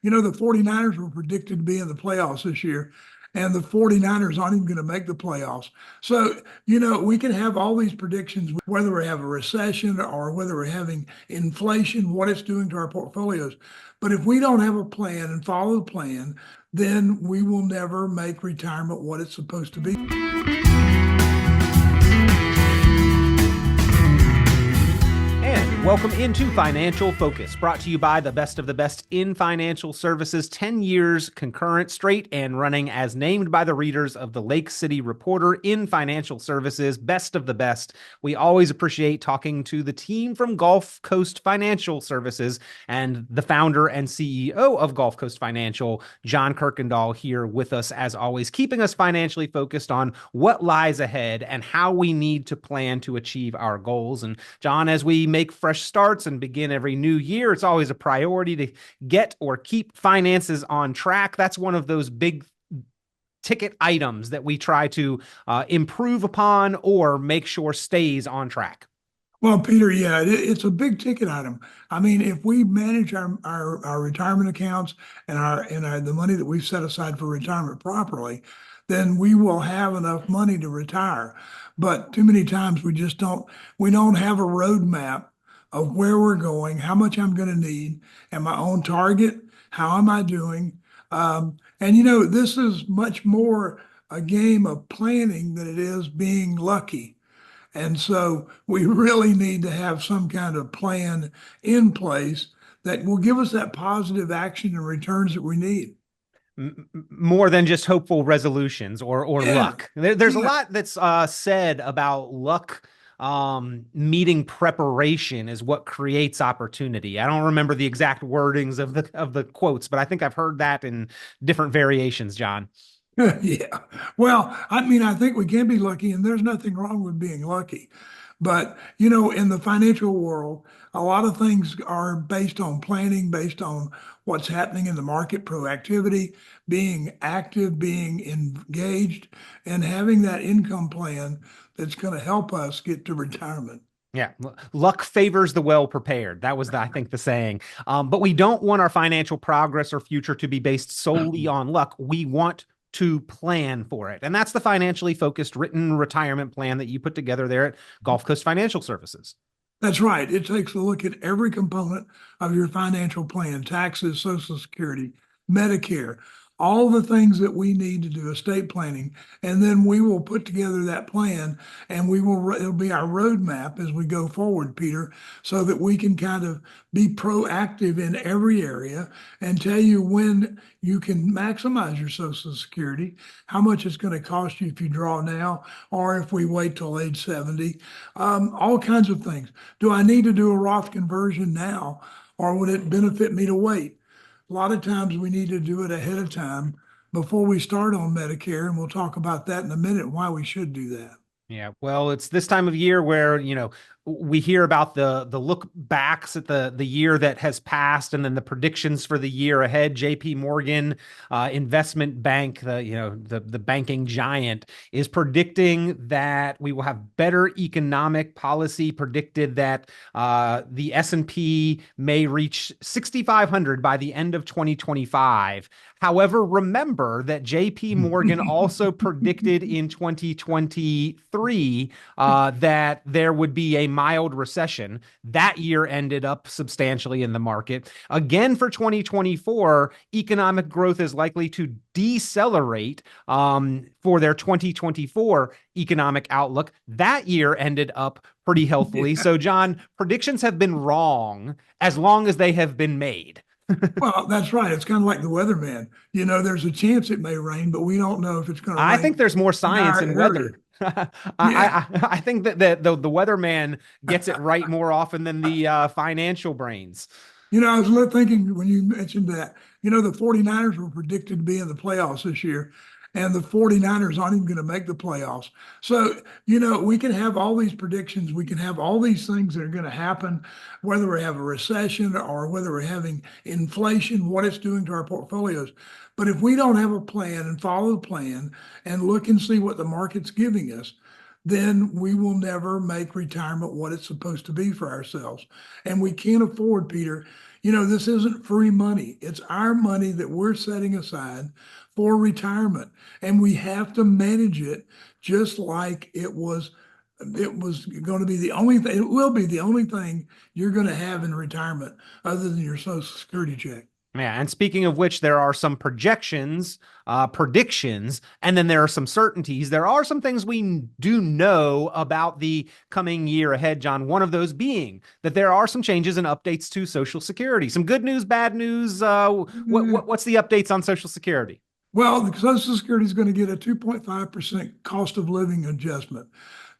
The 49ers were predicted to be in the playoffs this year, and the 49ers aren't even going to make the playoffs. So, we can have all these predictions, whether we have a recession or whether we're having inflation, what it's doing to our portfolios. But if we don't have a plan and follow the plan, then we will never make retirement what it's supposed to be. Welcome into Financial Focus, brought to you by the best of the best in financial services, 10 years concurrent, straight and running, as named by the readers of the Lake City Reporter in financial services, best of the best. We always appreciate talking to the team from GulfCoast Financial Services and the founder and CEO of GulfCoast Financial, John Kuykendall, here with us as always, keeping us financially focused on what lies ahead and how we need to plan to achieve our goals. And John, as we make fresh starts and begin every new year, it's always a priority to get or keep finances on track. That's one of those big ticket items that we try to improve upon or make sure stays on track. Well, Peter, yeah, it's a big ticket item. I mean, if we manage our retirement accounts and the money that we've set aside for retirement properly, then we will have enough money to retire. But too many times we don't have a roadmap of where we're going, how much I'm going to need, and my own target, how am I doing? This is much more a game of planning than it is being lucky. And so we really need to have some kind of plan in place that will give us that positive action and returns that we need. More than just hopeful resolutions or luck. There's a lot that's said about luck. Meeting preparation is what creates opportunity. I don't remember the exact wordings of the quotes, but I think I've heard that in different variations, John. Yeah. Well, I think we can be lucky, and there's nothing wrong with being lucky. But, in the financial world, a lot of things are based on planning, based on what's happening in the market, proactivity, being active, being engaged, and having that income plan that's going to help us get to retirement. Yeah. Luck favors the well-prepared. That was, I think, the saying. But we don't want our financial progress or future to be based solely on luck. We want to plan for it. And that's the financially focused written retirement plan that you put together there at GulfCoast Financial Services. That's right. It takes a look at every component of your financial plan: taxes, Social Security, Medicare, all the things that we need to do estate planning. And then we will put together that plan, and it'll be our roadmap as we go forward, Peter, so that we can kind of be proactive in every area and tell you when you can maximize your Social Security, how much it's going to cost you if you draw now, or if we wait till age 70, all kinds of things. Do I need to do a Roth conversion now, or would it benefit me to wait? A lot of times we need to do it ahead of time before we start on Medicare, and we'll talk about that in a minute, why we should do that. Yeah, well, it's this time of year where, we hear about the look backs at the year that has passed and then the predictions for the year ahead. JP Morgan investment bank, the banking giant, is predicting that we will have better economic policy, predicted that the S&P may reach 6,500 by the end of 2025. However, remember that JP Morgan also predicted in 2023 that there would be a mild recession. That year ended up substantially in the market. Again, for 2024, economic growth is likely to decelerate for their 2024 economic outlook. That year ended up pretty healthily. Yeah. So, John, predictions have been wrong as long as they have been made. Well, that's right. It's kind of like the weatherman. There's a chance it may rain, but we don't know if it's going to rain. I think there's more science in weather. I think that the weatherman gets it right more often than the financial brains. I was thinking when you mentioned that, the 49ers were predicted to be in the playoffs this year, and the 49ers aren't even going to make the playoffs. So, we can have all these predictions. We can have all these things that are going to happen, whether we have a recession or whether we're having inflation, what it's doing to our portfolios. But if we don't have a plan and follow the plan and look and see what the market's giving us, then we will never make retirement what it's supposed to be for ourselves. And we can't afford, Peter, this isn't free money. It's our money that we're setting aside for retirement. And we have to manage it just like it was going to be the only thing, it will be the only thing you're going to have in retirement other than your Social Security check. Yeah, and speaking of which, there are some projections, predictions, and then there are some certainties. There are some things we do know about the coming year ahead, John. One of those being that there are some changes and updates to Social Security. Some good news, bad news. What's the updates on Social Security? Well, the Social Security is going to get a 2.5% cost of living adjustment.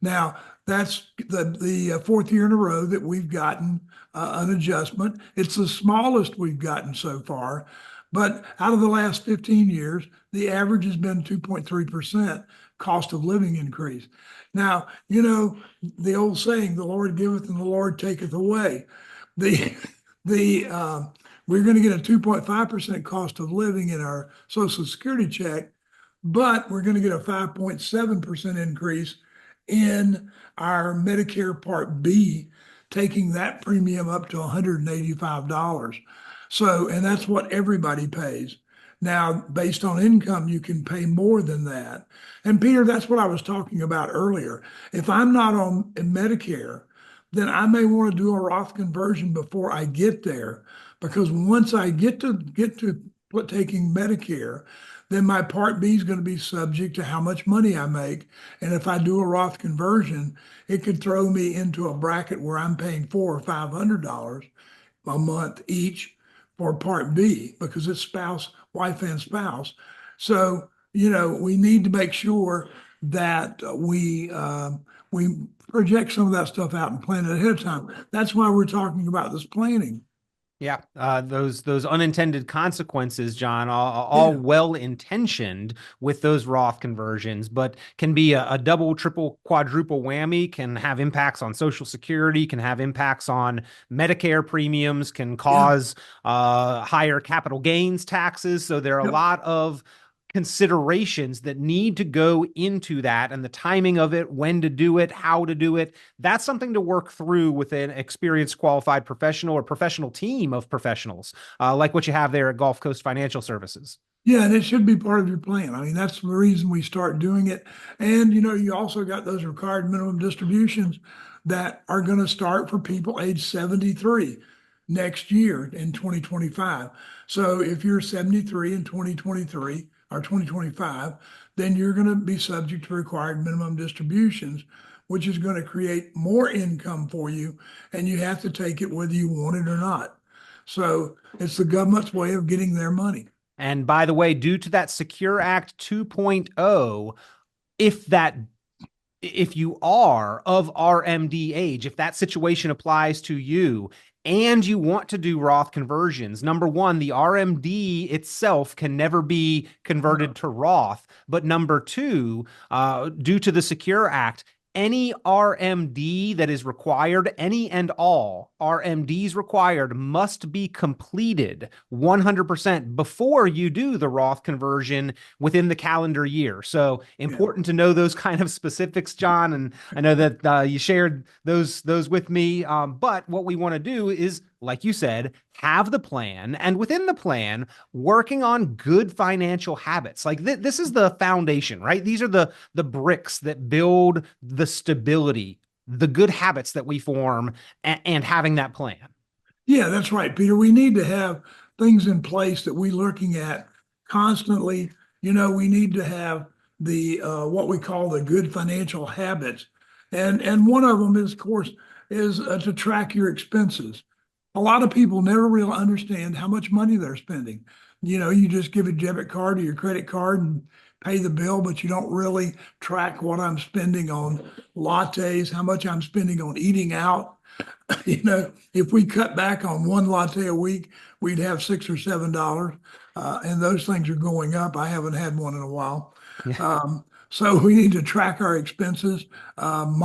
Now, that's the fourth year in a row that we've gotten an adjustment. It's the smallest we've gotten so far, but out of the last 15 years, the average has been 2.3% cost of living increase. Now, the old saying, the Lord giveth and the Lord taketh away. The the we're going to get a 2.5% cost of living in our Social Security check, but we're going to get a 5.7% increase in our Medicare Part B, taking that premium up to $185. So, and that's what everybody pays. Now, based on income, you can pay more than that. And Peter, that's what I was talking about earlier. If I'm not on Medicare, then I may want to do a Roth conversion before I get there, because once I get to taking Medicare, then my Part B is going to be subject to how much money I make. And if I do a Roth conversion, it could throw me into a bracket where I'm paying $400 or $500 a month each for Part B, because it's wife and spouse. So, we need to make sure that we project some of that stuff out and plan it ahead of time. That's why we're talking about this planning. Yeah, those unintended consequences, John, all Yeah. well intentioned with those Roth conversions, but can be a double, triple, quadruple whammy. Can have impacts on Social Security, can have impacts on Medicare premiums, can Yeah. cause higher capital gains taxes. So there are a Yep. lot of considerations that need to go into that, and the timing of it, when to do it, how to do it. That's something to work through with an experienced, qualified professional or professional team of professionals, like what you have there at GulfCoast Financial Services. Yeah, and it should be part of your plan. I mean, that's the reason we start doing it. And you also got those required minimum distributions that are going to start for people age 73 next year in 2025. So if you're 73 in 2023 or 2025, then you're going to be subject to required minimum distributions, which is going to create more income for you, and you have to take it whether you want it or not. So it's the government's way of getting their money. And by the way, due to that Secure Act 2.0, if you are of RMD age, if that situation applies to you and you want to do Roth conversions, number one, the RMD itself can never be converted to Roth. But number two, due to the Secure Act, any RMD that is required, any and all RMDs required, must be completed 100% before you do the Roth conversion within the calendar year. So important to know those kind of specifics, John. And I know that you shared those with me. But what we want to do is, like you said, have the plan, and within the plan, working on good financial habits. Like this is the foundation, right? These are the bricks that build the stability, the good habits that we form, and having that plan. Yeah, that's right, Peter. We need to have things in place that we're looking at constantly. We need to have the what we call the good financial habits, and one of them is, of course, is to track your expenses. A lot of people never really understand how much money they're spending. You just give a debit card or your credit card and pay the bill, but you don't really track what I'm spending on lattes, how much I'm spending on eating out. If we cut back on one latte a week, we'd have $6 or $7. And those things are going up. I haven't had one in a while. Yeah. So we need to track our expenses, and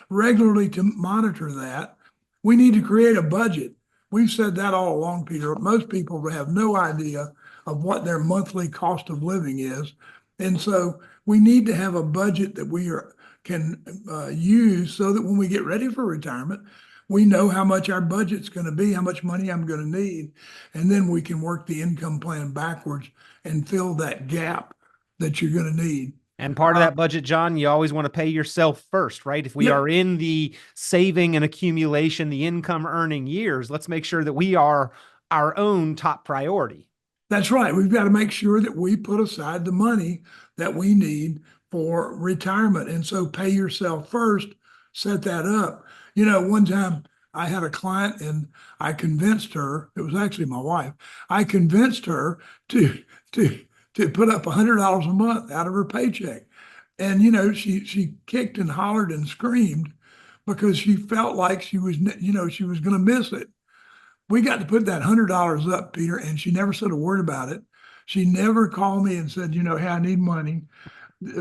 regularly to monitor that. We need to create a budget. We've said that all along, Peter. Most people have no idea of what their monthly cost of living is. And so we need to have a budget that can use so that when we get ready for retirement, we know how much our budget's going to be, how much money I'm going to need, and then we can work the income plan backwards and fill that gap that you're going to need. And part of that budget, John, you always want to pay yourself first, right? If we Yep, are in the saving and accumulation, the income earning years, let's make sure that we are our own top priority. that's right. We've got to make sure that we put aside the money that we need for retirement. And so pay yourself first, set that up. One time I had a client and I convinced her, it was actually my wife, I convinced her to to to put up $100 a month out of her paycheck. And she kicked and hollered and screamed because she felt like she was going to miss it. We got to put that $100 up, Peter, and she never said a word about it. She never called me and said, hey, I need money.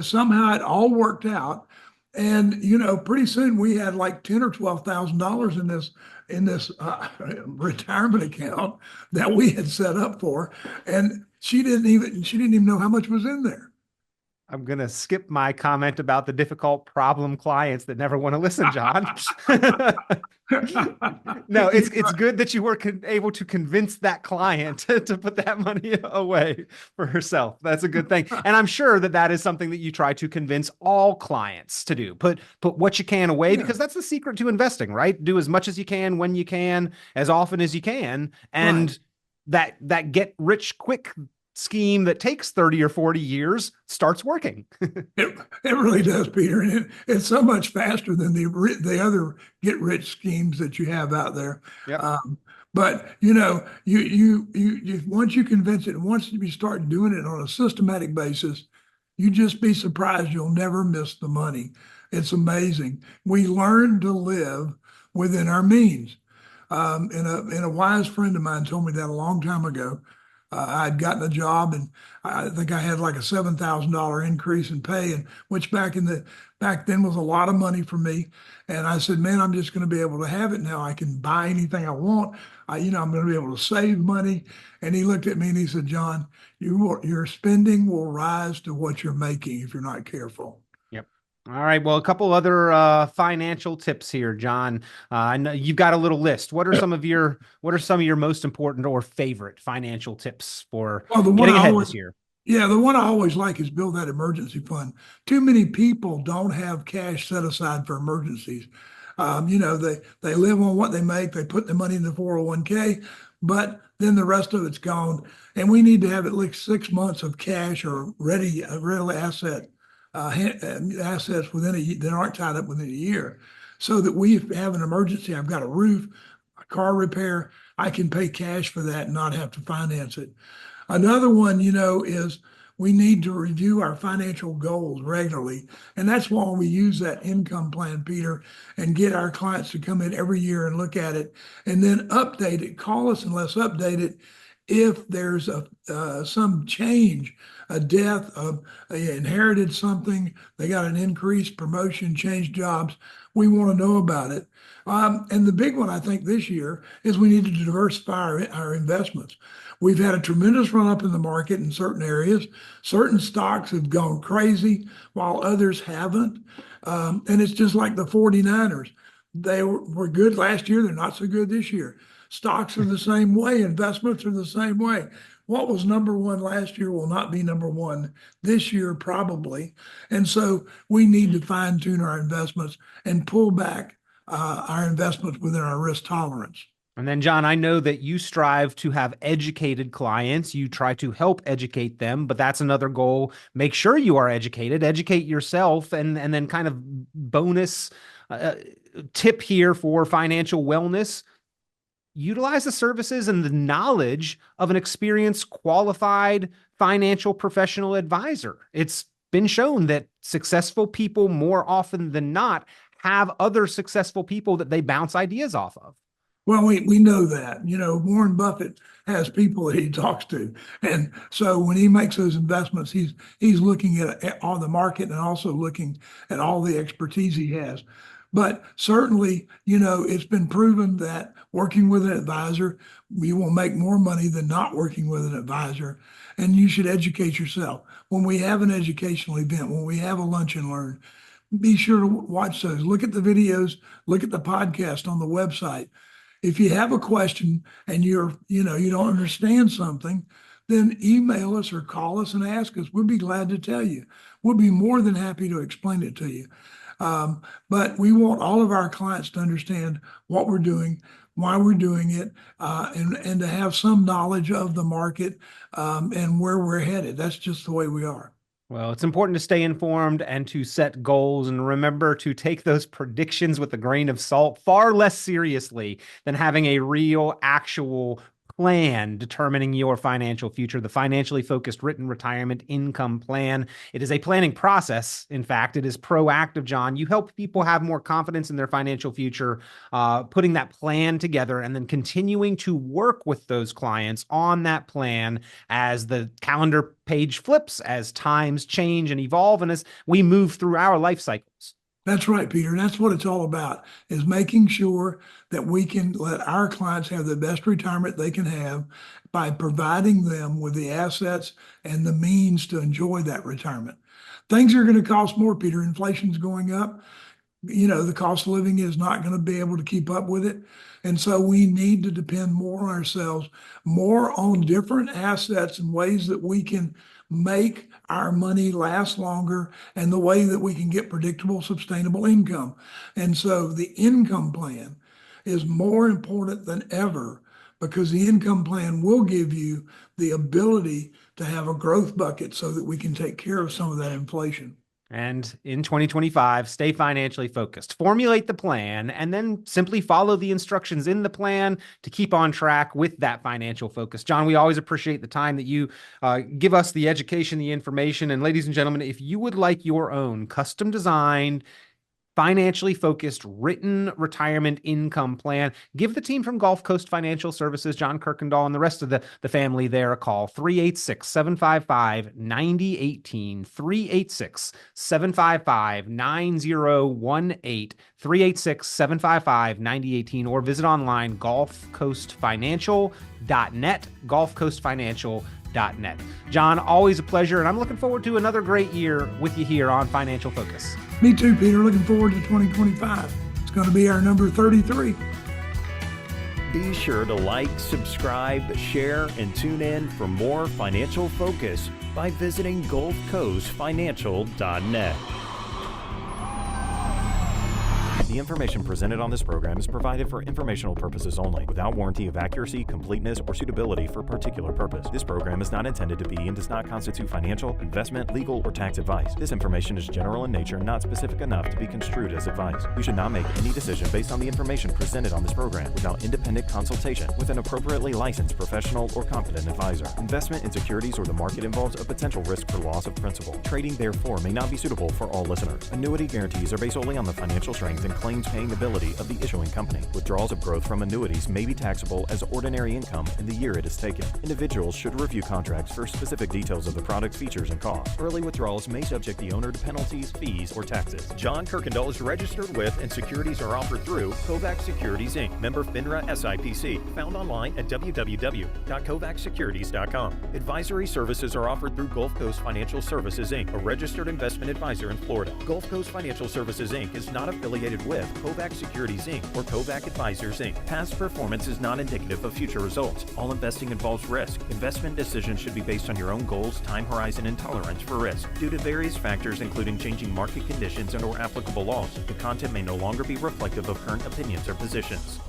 Somehow it all worked out. And pretty soon we had like $10,000 or $12,000 in this retirement account that we had set up for, and she didn't even know how much was in there. I'm going to skip my comment about the difficult problem clients that never want to listen, John. No, it's good that you were able to convince that client to put that money away for herself. That's a good thing. And I'm sure that is something that you try to convince all clients to do. Put what you can away, because that's the secret to investing, right? Do as much as you can, when you can, as often as you can. And that get rich quick scheme that takes 30 or 40 years starts working. It really does, Peter. And it's so much faster than the other get rich schemes that you have out there. Yep. But you once you convince it, and once you start doing it on a systematic basis, you just be surprised you'll never miss the money. It's amazing. We learn to live within our means. And a wise friend of mine told me that a long time ago. I'd gotten a job, and I think I had like a $7,000 increase in pay, and which back then was a lot of money for me. And I said, man, I'm just going to be able to have it now. I can buy anything I want. I'm going to be able to save money. And he looked at me and he said, John, your spending will rise to what you're making if you're not careful. All right. Well, a couple other financial tips here, John. I know you've got a little list. What are some of your most important or favorite financial tips for getting ahead this year? Yeah, the one I always like is build that emergency fund. Too many people don't have cash set aside for emergencies. They live on what they make. They put the money in the 401k, but then the rest of it's gone. And we need to have at least 6 months of cash or real assets that aren't tied up within a year, so that we have an emergency. I've got a roof, a car repair. I can pay cash for that and not have to finance it. Another one, is we need to review our financial goals regularly. And that's why we use that income plan, Peter, and get our clients to come in every year and look at it and then update it. Call us and let's update it. If there's some change, a death, they inherited something, they got an increase, promotion, changed jobs, we want to know about it. And the big one, I think, this year is we need to diversify our investments. We've had a tremendous run up in the market in certain areas. Certain stocks have gone crazy while others haven't. And it's just like the 49ers. They were good last year. They're not so good this year. Stocks are the same way. Investments are the same way. What was number one last year will not be number one this year, probably. And so we need to fine tune our investments and pull back our investments within our risk tolerance. And then, John, I know that you strive to have educated clients. You try to help educate them, but that's another goal. Make sure you are educated, educate yourself, and then kind of bonus tip here for financial wellness. Utilize the services and the knowledge of an experienced, qualified financial professional advisor. It's been shown that successful people more often than not have other successful people that they bounce ideas off of. Well, we know that. Warren Buffett has people that he talks to. And so when he makes those investments, he's looking at all the market and also looking at all the expertise he has. But certainly, it's been proven that working with an advisor, you will make more money than not working with an advisor. And you should educate yourself. When we have an educational event, when we have a lunch and learn, be sure to watch those. Look at the videos, look at the podcast on the website. If you have a question and you don't understand something, then email us or call us and ask us. We'll be glad to tell you. We'll be more than happy to explain it to you. But we want all of our clients to understand what we're doing, why we're doing it, and to have some knowledge of the market and where we're headed. That's just the way we are. Well, it's important to stay informed and to set goals, and remember to take those predictions with a grain of salt, far less seriously than having a real, actual plan determining your financial future. The Financially Focused Written Retirement Income Plan. It is a planning process. In fact, it is proactive, John. You help people have more confidence in their financial future, putting that plan together and then continuing to work with those clients on that plan as the calendar page flips, as times change and evolve, and as we move through our life cycles. That's right, Peter. And that's what it's all about, is making sure that we can let our clients have the best retirement they can have by providing them with the assets and the means to enjoy that retirement. Things are going to cost more, Peter. Inflation's going up. The cost of living is not going to be able to keep up with it. And so we need to depend more on ourselves, more on different assets and ways that we can make our money last longer and the way that we can get predictable, sustainable income. And so the income plan is more important than ever, because the income plan will give you the ability to have a growth bucket so that we can take care of some of that inflation. And in 2025, stay financially focused, formulate the plan, and then simply follow the instructions in the plan to keep on track with that financial focus. John, we always appreciate the time that you give us, the education, the information. And ladies and gentlemen, if you would like your own custom designed, financially focused written retirement income plan, give the team from GulfCoast Financial Services, John Kuykendall, and the rest of the family there a call. 386-755-9018, 386-755-9018, 386-755-9018, or visit online GulfCoastFinancial.net, GulfCoastFinancial.net. John, always a pleasure, and I'm looking forward to another great year with you here on Financial Focus. Me too, Peter. Looking forward to 2025. It's going to be our number 33. Be sure to like, subscribe, share, and tune in for more Financial Focus by visiting GulfCoastFinancial.net. The information presented on this program is provided for informational purposes only, without warranty of accuracy, completeness, or suitability for a particular purpose. This program is not intended to be and does not constitute financial, investment, legal, or tax advice. This information is general in nature and not specific enough to be construed as advice. You should not make any decision based on the information presented on this program without independent consultation with an appropriately licensed professional or competent advisor. Investment in securities or the market involves a potential risk for loss of principal. Trading, therefore, may not be suitable for all listeners. Annuity guarantees are based solely on the financial strength and claims paying ability of the issuing company. Withdrawals of growth from annuities may be taxable as ordinary income in the year it is taken. Individuals should review contracts for specific details of the product's features and costs. Early withdrawals may subject the owner to penalties, fees, or taxes. John Kuykendall is registered with and securities are offered through Kovac Securities Inc., member FINRA SIPC, found online at www.kovacsecurities.com. Advisory services are offered through GulfCoast Financial Services Inc., a registered investment advisor in Florida. GulfCoast Financial Services Inc. is not affiliated with Kovac Securities Inc. or Kovac Advisors Inc. Past performance is not indicative of future results. All investing involves risk. Investment decisions should be based on your own goals, time horizon, and tolerance for risk. Due to various factors including changing market conditions and/or applicable laws, the content may no longer be reflective of current opinions or positions.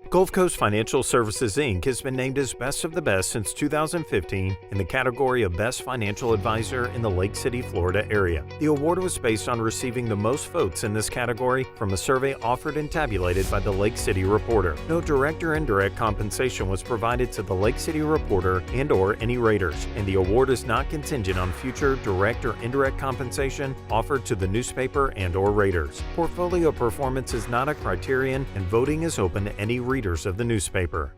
GulfCoast Financial Services Inc. has been named as Best of the Best since 2015 in the category of Best Financial Advisor in the Lake City, Florida area. The award was based on receiving the most votes in this category from a survey offered and tabulated by the Lake City Reporter. No direct or indirect compensation was provided to the Lake City Reporter and/or any raters, and the award is not contingent on future direct or indirect compensation offered to the newspaper and/or raters. Portfolio performance is not a criterion, and voting is open to any readers of the newspaper.